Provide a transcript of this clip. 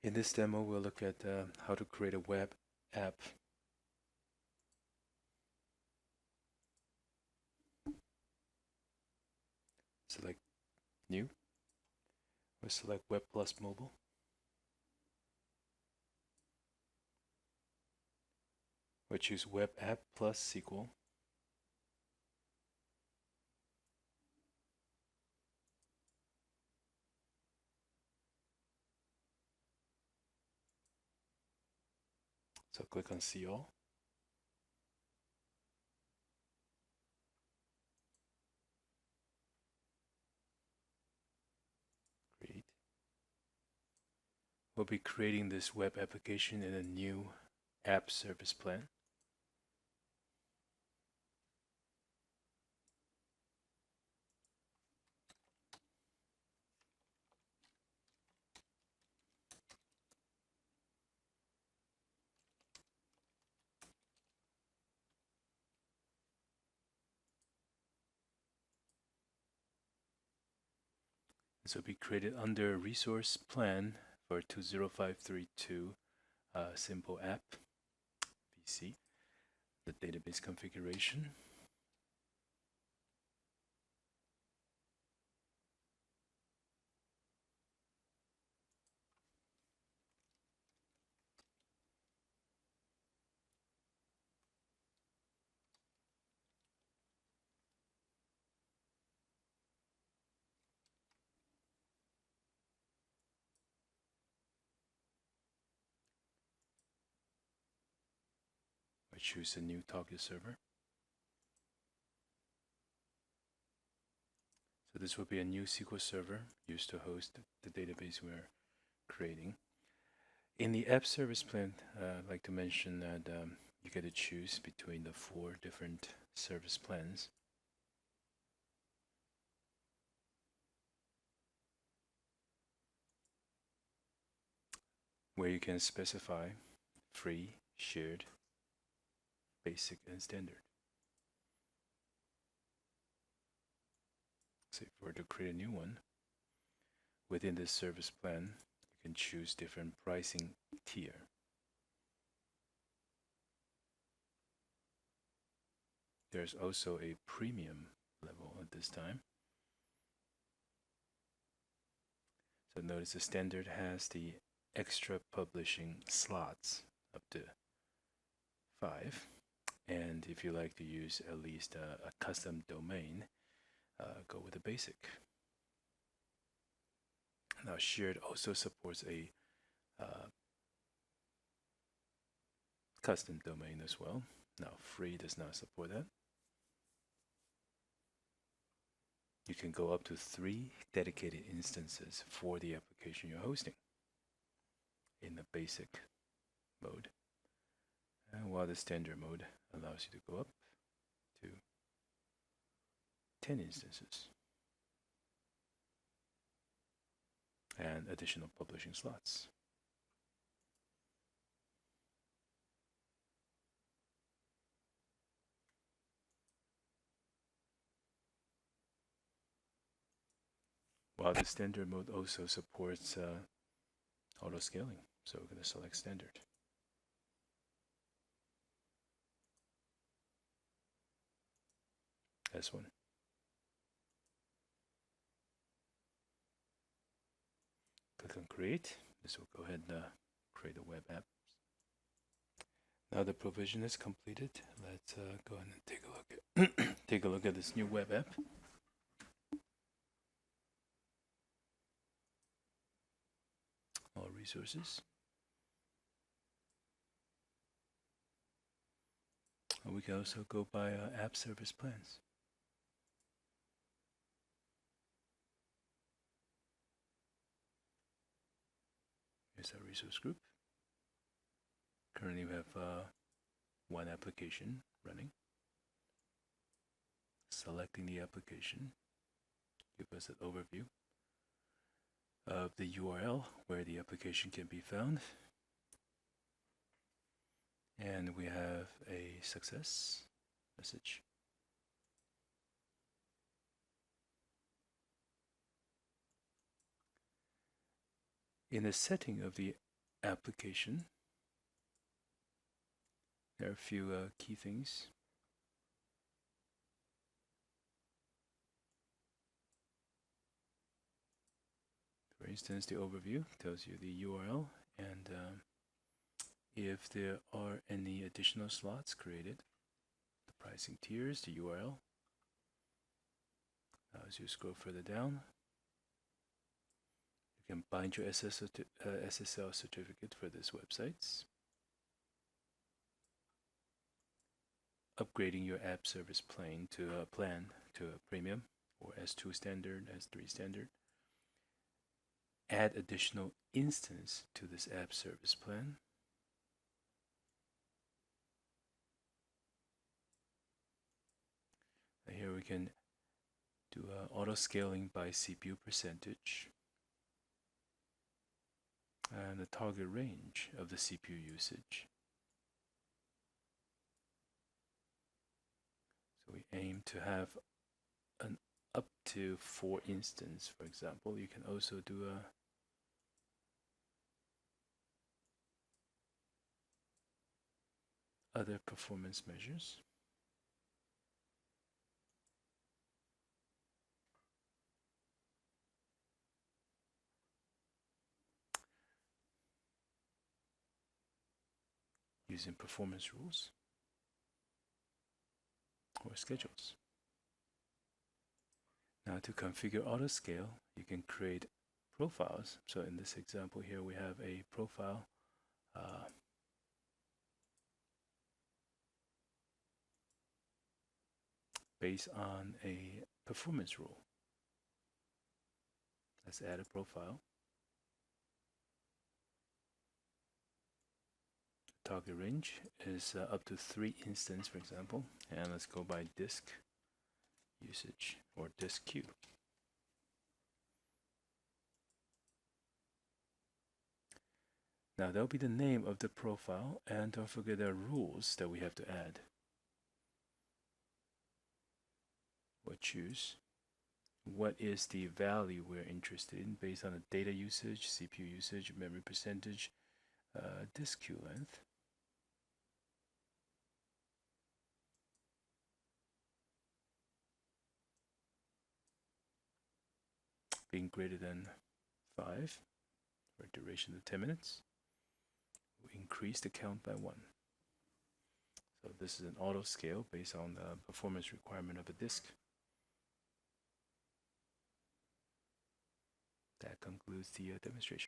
In this demo, we'll look at how to create a web app. Select New. We'll select Web plus Mobile. We'll choose Web App plus SQL. So click on See All. Create. We'll be creating this web application in a new app service plan. This will be created under Resource Plan for 20532 Simple App PC. The database configuration. I choose a new target server. So this will be a new SQL server used to host the database we're creating. In the app service plan, I'd like to mention that you get to choose between the 4 different service plans. Where you can specify free, shared, basic, and standard. So if we were to create a new one, within this service plan, you can choose different pricing tier. There's also a premium level at this time. So notice the standard has the extra publishing slots up to 5. And if you like to use at least a custom domain, go with the basic. Now shared also supports a custom domain as well. Now free does not support that. You can go up to 3 dedicated instances for the application you're hosting in the basic mode, and while the standard mode allows you to go up to 10 instances and additional publishing slots. While the standard mode also supports auto scaling, so we're going to select standard. S1. Click on create. This will go ahead and create a web app. Now the provision is completed. Let's go ahead and take a look at take a look at this new web app. All resources. And we can also go by app service plans. Here's our resource group. Currently we have 1 application running. Selecting the application, give us an overview of the URL where the application can be found. And we have a success message. In the setting of the application, there are a few key things. For instance, the overview tells you the URL and if there are any additional slots created, the pricing tiers, the URL. Now, as you scroll further down, you can bind your SSL certificate for these websites. Upgrading your app service plan to a premium or S2 standard, S3 standard. Add additional instance to this app service plan. Here we can do auto scaling by CPU percentage and the target range of the CPU usage. So we aim to have an up to 4 instance, for example. You can also do other performance measures. Using performance rules or schedules. Now to configure auto scale, you can create profiles. So in this example here, we have a profile based on a performance rule. Let's add a profile. Target range is up to 3 instances, for example, and let's go by disk usage or disk queue. Now that'll be the name of the profile, and don't forget there are rules that we have to add. We'll choose what is the value we're interested in based on the data usage, CPU usage, memory percentage, disk queue length. Being greater than 5 for a duration of 10 minutes. We increase the count by 1. So this is an auto scale based on the performance requirement of a disk. That concludes the demonstration.